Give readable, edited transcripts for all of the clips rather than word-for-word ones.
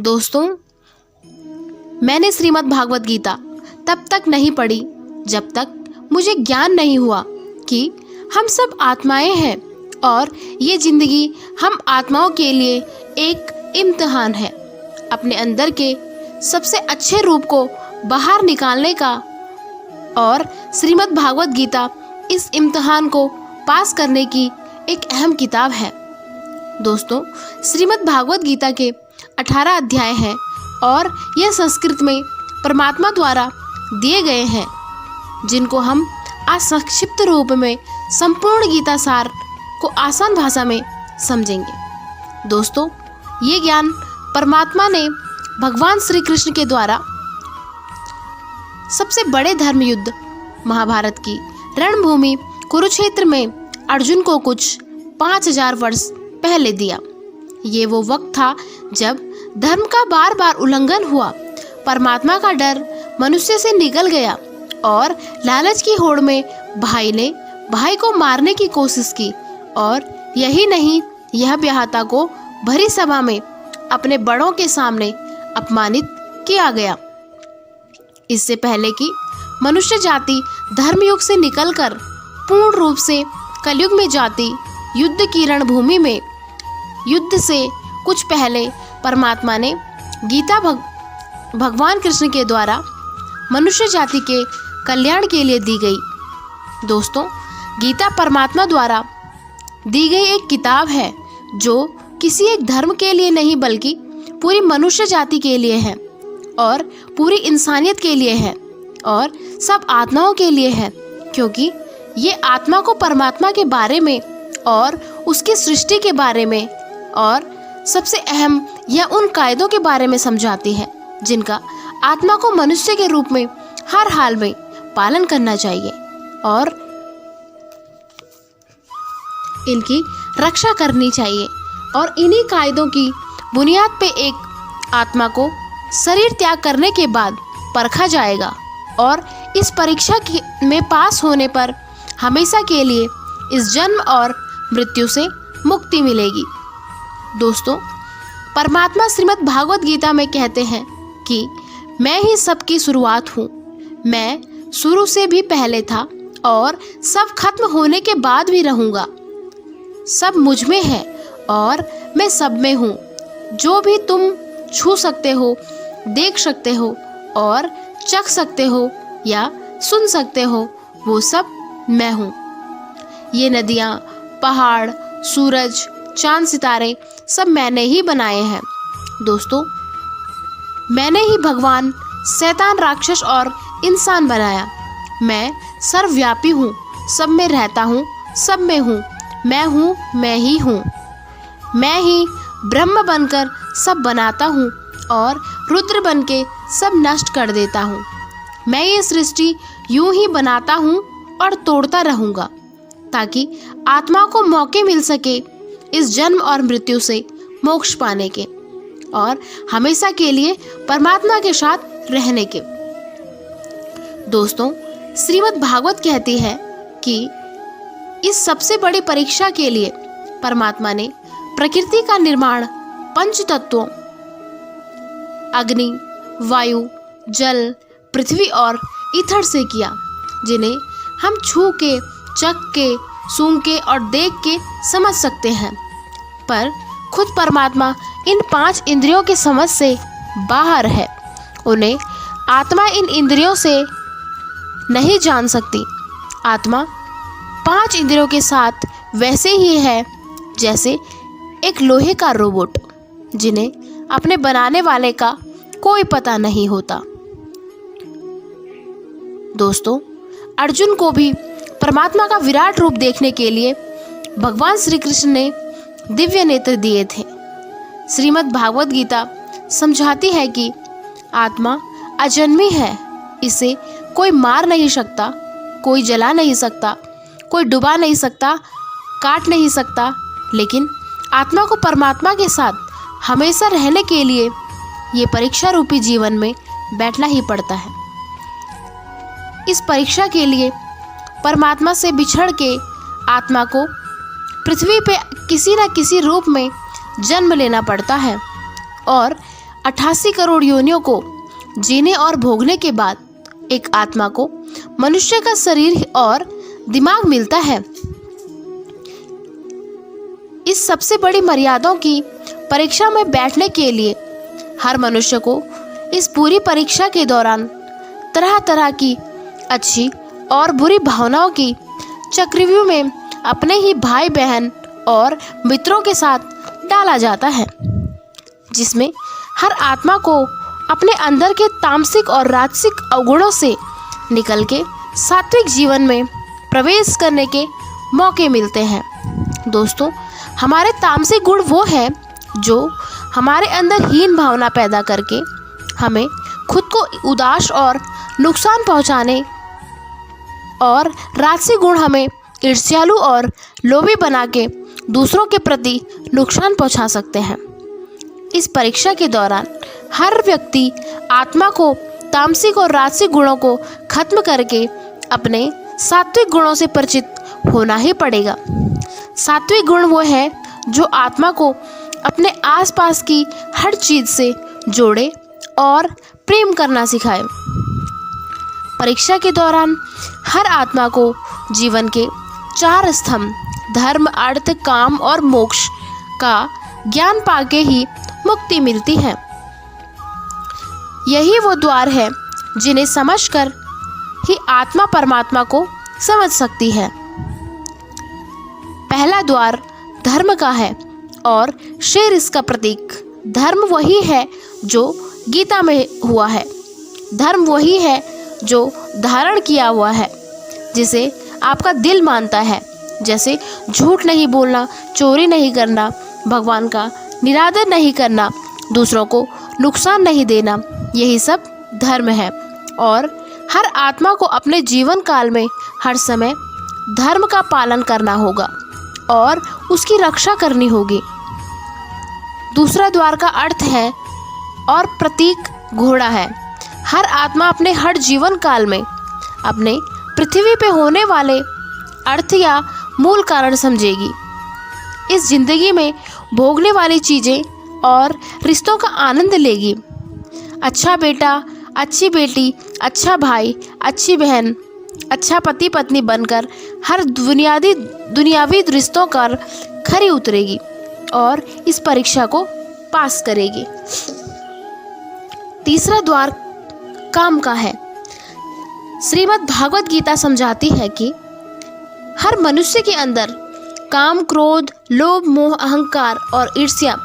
दोस्तों, मैंने श्रीमद् भागवत गीता तब तक नहीं पढ़ी जब तक मुझे ज्ञान नहीं हुआ कि हम सब आत्माएं हैं और ये जिंदगी हम आत्माओं के लिए एक इम्तिहान है। अपने अंदर के सबसे अच्छे रूप को बाहर निकालने का और श्रीमद् भागवत गीता इस इम्तिहान को पास करने की एक अहम किताब है। दोस्तों, श्रीमद् भागवत गीता के 18 अध्याय हैं और यह संस्कृत में परमात्मा द्वारा दिए गए हैं, जिनको हम आज संक्षिप्त रूप में संपूर्ण गीता सार को आसान भाषा में समझेंगे। दोस्तों, ये ज्ञान परमात्मा ने भगवान श्री कृष्ण के द्वारा सबसे बड़े धर्म युद्ध महाभारत की रणभूमि कुरुक्षेत्र में अर्जुन को कुछ 5000 वर्ष पहले दिया। ये वो वक्त था जब धर्म का बार बार उल्लंघन हुआ, परमात्मा का डर मनुष्य से निकल गया और लालच की होड़ में भाई ने भाई को मारने की कोशिश की। और यही नहीं, यह ब्याहता को भरी सभा में अपने बड़ों के सामने अपमानित किया गया। इससे पहले कि मनुष्य जाति धर्मयुग से निकलकर पूर्ण रूप से कलयुग में जाती, युद्ध की रणभूमि में युद्ध से कुछ पहले परमात्मा ने गीता भगवान कृष्ण के द्वारा मनुष्य जाति के कल्याण के लिए दी गई। दोस्तों, गीता परमात्मा द्वारा दी गई एक किताब है जो किसी एक धर्म के लिए नहीं बल्कि पूरी मनुष्य जाति के लिए है और पूरी इंसानियत के लिए है और सब आत्माओं के लिए है, क्योंकि ये आत्मा को परमात्मा के बारे में और उसकी सृष्टि के बारे में और सबसे अहम यह उन कायदों के बारे में समझाती है जिनका आत्मा को मनुष्य के रूप में हर हाल में पालन करना चाहिए और इनकी रक्षा करनी चाहिए। और इन्हीं कायदों की बुनियाद पे एक आत्मा को शरीर त्याग करने के बाद परखा जाएगा और इस परीक्षा में पास होने पर हमेशा के लिए इस जन्म और मृत्यु से मुक्ति मिलेगी। दोस्तों, परमात्मा श्रीमद् भागवत गीता में कहते हैं कि मैं ही सबकी शुरुआत हूँ। मैं शुरू से भी पहले था और सब खत्म होने के बाद भी रहूँगा। सब मुझ में है और मैं सब में हूँ। जो भी तुम छू सकते हो, देख सकते हो और चख सकते हो या सुन सकते हो, वो सब मैं हूँ। ये नदियाँ, पहाड़, सूरज, चांद, सितारे सब मैंने ही बनाए हैं। दोस्तों, मैंने ही भगवान, शैतान, राक्षस और इंसान बनाया। मैं सर्वव्यापी हूँ, सब में रहता हूँ, सब में हूँ। मैं हूँ, मैं ही हूँ। मैं ही ब्रह्म बनकर सब बनाता हूँ और रुद्र बनके सब नष्ट कर देता हूँ। मैं ये सृष्टि यूं ही बनाता हूँ और तोड़ता रहूँगा ताकि आत्मा को मौके मिल सके इस जन्म और मृत्यु से मोक्ष पाने के और हमेशा के लिए परमात्मा के साथ रहने के। दोस्तों, श्रीमद् भागवत कहती है कि इस सबसे बड़ी परीक्षा के लिए परमात्मा ने प्रकृति का निर्माण 5 तत्वों अग्नि, वायु, जल, पृथ्वी और ईथर से किया, जिन्हें हम छू के, चख के, सूंघ के और देख के समझ सकते हैं। पर खुद परमात्मा इन 5 इंद्रियों के समझ से बाहर है। उन्हें आत्मा इन इंद्रियों से नहीं जान सकती। आत्मा 5 इंद्रियों के साथ वैसे ही है जैसे एक लोहे का रोबोट, जिन्हें अपने बनाने वाले का कोई पता नहीं होता। दोस्तों, अर्जुन को भी परमात्मा का विराट रूप देखने के लिए भगवान श्री कृष्ण ने दिव्य नेत्र दिए थे। श्रीमद् भागवत गीता समझाती है कि आत्मा अजन्मी है, इसे कोई मार नहीं सकता, कोई जला नहीं सकता, कोई डुबा नहीं सकता, काट नहीं सकता, लेकिन आत्मा को परमात्मा के साथ हमेशा रहने के लिए ये परीक्षा रूपी जीवन में बैठना ही पड़ता है। इस परीक्षा के लिए परमात्मा से बिछड़ के आत्मा को पृथ्वी पे किसी न किसी रूप में जन्म लेना पड़ता है और 88 करोड़ योनियों को जीने और भोगने के बाद एक आत्मा को मनुष्य का शरीर और दिमाग मिलता है। इस सबसे बड़ी मर्यादाओं की परीक्षा में बैठने के लिए हर मनुष्य को इस पूरी परीक्षा के दौरान तरह तरह की अच्छी और बुरी भावनाओं की चक्रव्यूह में अपने ही भाई बहन और मित्रों के साथ डाला जाता है, जिसमें हर आत्मा को अपने अंदर के तामसिक और राजसिक अवगुणों से निकल के सात्विक जीवन में प्रवेश करने के मौके मिलते हैं। दोस्तों, हमारे तामसिक गुण वो है जो हमारे अंदर हीन भावना पैदा करके हमें खुद को उदास और नुकसान पहुंचाने, और राजसिक गुण हमें ईर्ष्यालु और लोभी बना के दूसरों के प्रति नुकसान पहुंचा सकते हैं। इस परीक्षा के दौरान हर व्यक्ति आत्मा को तामसिक और राजसिक गुणों को खत्म करके अपने सात्विक गुणों से परिचित होना ही पड़ेगा। सात्विक गुण वो है जो आत्मा को अपने आसपास की हर चीज से जोड़े और प्रेम करना सिखाए। परीक्षा के दौरान हर आत्मा को जीवन के 4 स्तंभ धर्म, अर्थ, काम और मोक्ष का ज्ञान पाके ही मुक्ति मिलती है। यही वो द्वार है जिन्हें समझकर ही आत्मा परमात्मा को समझ सकती है। पहला द्वार धर्म का है और शेर इसका प्रतीक। धर्म वही है जो गीता में हुआ है। धर्म वही है जो धारण किया हुआ है, जिसे आपका दिल मानता है, जैसे झूठ नहीं बोलना, चोरी नहीं करना, भगवान का निरादर नहीं करना, दूसरों को नुकसान नहीं देना। यही सब धर्म है और हर आत्मा को अपने जीवन काल में हर समय धर्म का पालन करना होगा और उसकी रक्षा करनी होगी। दूसरा द्वार का अर्थ है और प्रतीक घोड़ा है। हर आत्मा अपने हर जीवन काल में अपने पृथ्वी पे होने वाले अर्थ या मूल कारण समझेगी। इस जिंदगी में भोगने वाली चीज़ें और रिश्तों का आनंद लेगी। अच्छा बेटा, अच्छी बेटी, अच्छा भाई, अच्छी बहन, अच्छा पति पत्नी बनकर हर दुनियावी रिश्तों कर खरी उतरेगी और इस परीक्षा को पास करेगी। तीसरा द्वार काम का है। श्रीमद् भागवत गीता समझाती है कि हर मनुष्य के अंदर काम, क्रोध, लोभ, मोह, अहंकार और ईर्ष्या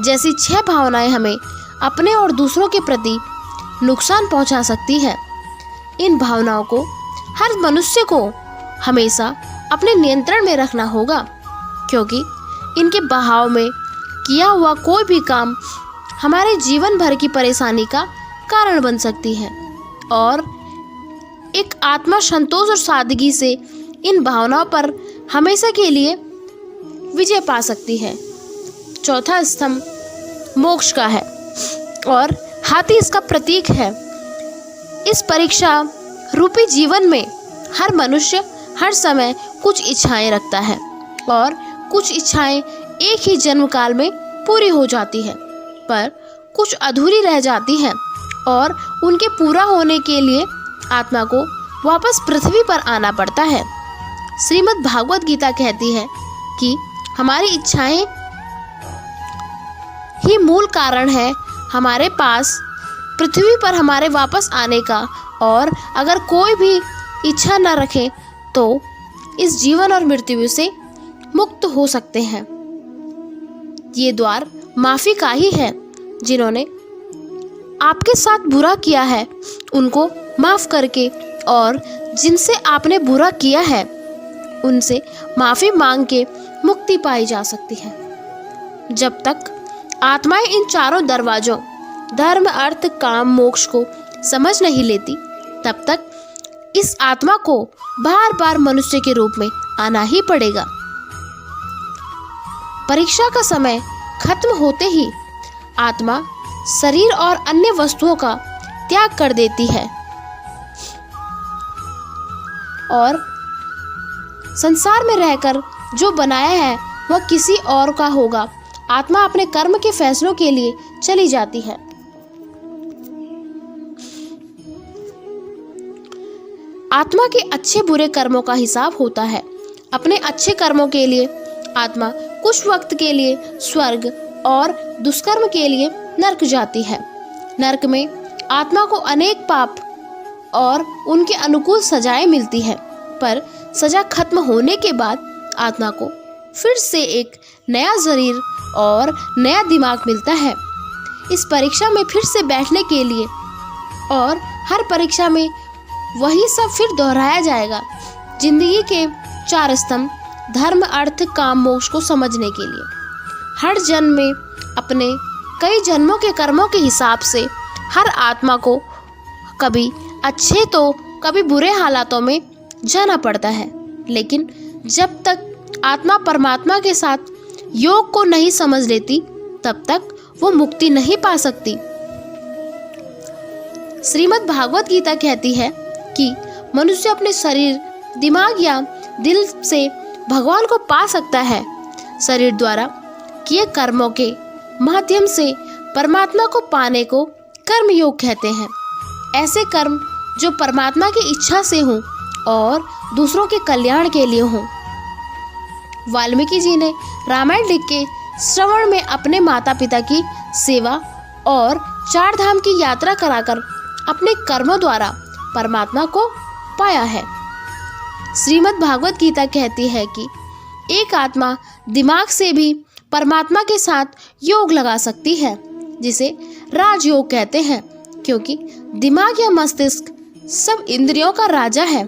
जैसी 6 भावनाएं हमें अपने और दूसरों के प्रति नुकसान पहुंचा सकती है। इन भावनाओं को हर मनुष्य को हमेशा अपने नियंत्रण में रखना होगा, क्योंकि इनके बहाव में किया हुआ कोई भी काम हमारे जीवन भर की परेशानी का कारण बन सकती है और एक आत्मा संतोष और सादगी से इन भावनाओं पर हमेशा के लिए विजय पा सकती है। चौथा स्तंभ मोक्ष का है और हाथी इसका प्रतीक है। इस परीक्षा रूपी जीवन में हर मनुष्य हर समय कुछ इच्छाएं रखता है और कुछ इच्छाएं एक ही जन्म काल में पूरी हो जाती है, पर कुछ अधूरी रह जाती है और उनके पूरा होने के लिए आत्मा को वापस पृथ्वी पर आना पड़ता है। श्रीमद् भागवत गीता कहती है कि हमारी इच्छाएं ही मूल कारण है हमारे पास पृथ्वी पर हमारे वापस आने का, और अगर कोई भी इच्छा न रखे तो इस जीवन और मृत्यु से मुक्त हो सकते हैं। ये द्वार माफ़ी का ही है। जिन्होंने आपके साथ बुरा किया है उनको माफ़ करके, और जिनसे आपने बुरा किया है उनसे माफ़ी मांग के मुक्ति पाई जा सकती है। जब तक आत्माएं इन चारों दरवाजों धर्म, अर्थ, काम, मोक्ष को समझ नहीं लेती, तब तक इस आत्मा को बार बार मनुष्य के रूप में आना ही पड़ेगा। परीक्षा का समय खत्म होते ही आत्मा शरीर और अन्य वस्तुओं का त्याग कर देती है और संसार में रहकर जो बनाया है वह किसी और का होगा। आत्मा अपने कर्म के फैसलों के लिए चली जाती है। आत्मा के अच्छे बुरे कर्मों का हिसाब होता है। अपने अच्छे कर्मों के लिए आत्मा कुछ वक्त के लिए स्वर्ग और दुष्कर्म के लिए नरक जाती है। नरक में आत्मा को अनेक पाप और उनके अनुकूल सजाएं मिलती है, पर सजा खत्म होने के बाद आत्मा को फिर से एक नया शरीर और नया दिमाग मिलता है इस परीक्षा में फिर से बैठने के लिए, और हर परीक्षा में वही सब फिर दोहराया जाएगा। जिंदगी के 4 स्तंभ धर्म, अर्थ, काम, मोक्ष को समझने के लिए हर जन्म में अपने कई जन्मों के कर्मों के हिसाब से हर आत्मा को कभी अच्छे तो कभी बुरे हालातों में जाना पड़ता है। लेकिन जब तक आत्मा परमात्मा के साथ योग को नहीं समझ लेती तब तक वो मुक्ति नहीं पा सकती। श्रीमद् भागवत गीता कहती है कि मनुष्य अपने शरीर, दिमाग या दिल से भगवान को पा सकता है। शरीर द्वारा किए कर्मों के माध्यम से परमात्मा को पाने को कर्म योग कहते हैं। ऐसे कर्म जो परमात्मा की इच्छा से हों और दूसरों के कल्याण के लिए हों। वाल्मीकि जी ने रामायण लिख के श्रवण में अपने माता पिता की सेवा और 4 धाम की यात्रा कराकर अपने कर्मों द्वारा परमात्मा को पाया है। श्रीमद् भागवत गीता कहती है कि एक आत्मा दिमाग से भी परमात्मा के साथ योग लगा सकती है, जिसे राजयोग कहते हैं, क्योंकि दिमाग या मस्तिष्क सब इंद्रियों का राजा है।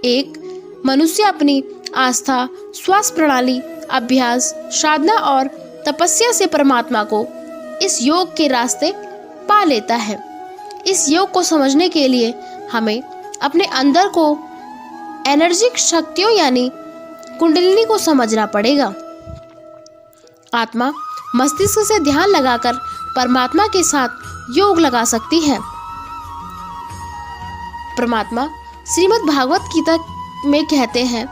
एक मनुष्य अपनी आस्था, श्वास प्रणाली, अभ्यास, साधना और तपस्या से परमात्मा को इस योग के रास्ते पा लेता है। इस योग को समझने के लिए हमें अपने अंदर को एनर्जिक शक्तियों यानी कुंडलिनी को समझना पड़ेगा। आत्मा मस्तिष्क से ध्यान लगाकर परमात्मा के साथ योग लगा सकती है। परमात्मा श्रीमद् भागवत गीता में कहते हैं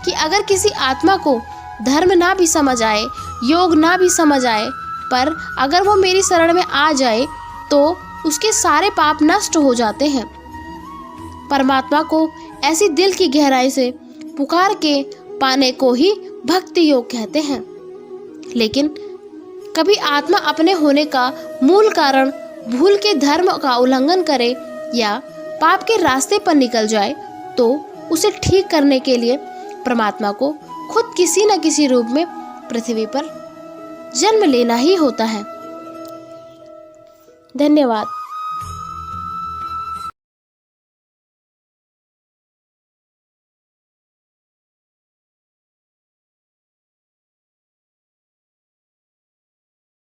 कि अगर किसी आत्मा को धर्म ना भी समझ आए, योग ना भी समझ आए, पर अगर वो मेरी शरण में आ जाए तो उसके सारे पाप नष्ट हो जाते हैं। परमात्मा को ऐसी दिल की गहराई से पुकार के पाने को ही भक्ति योग कहते हैं। लेकिन कभी आत्मा अपने होने का मूल कारण भूल के धर्म का उल्लंघन करे या पाप के रास्ते पर निकल जाए तो उसे ठीक करने के लिए परमात्मा को खुद किसी न किसी रूप में पृथ्वी पर जन्म लेना ही होता है। धन्यवाद।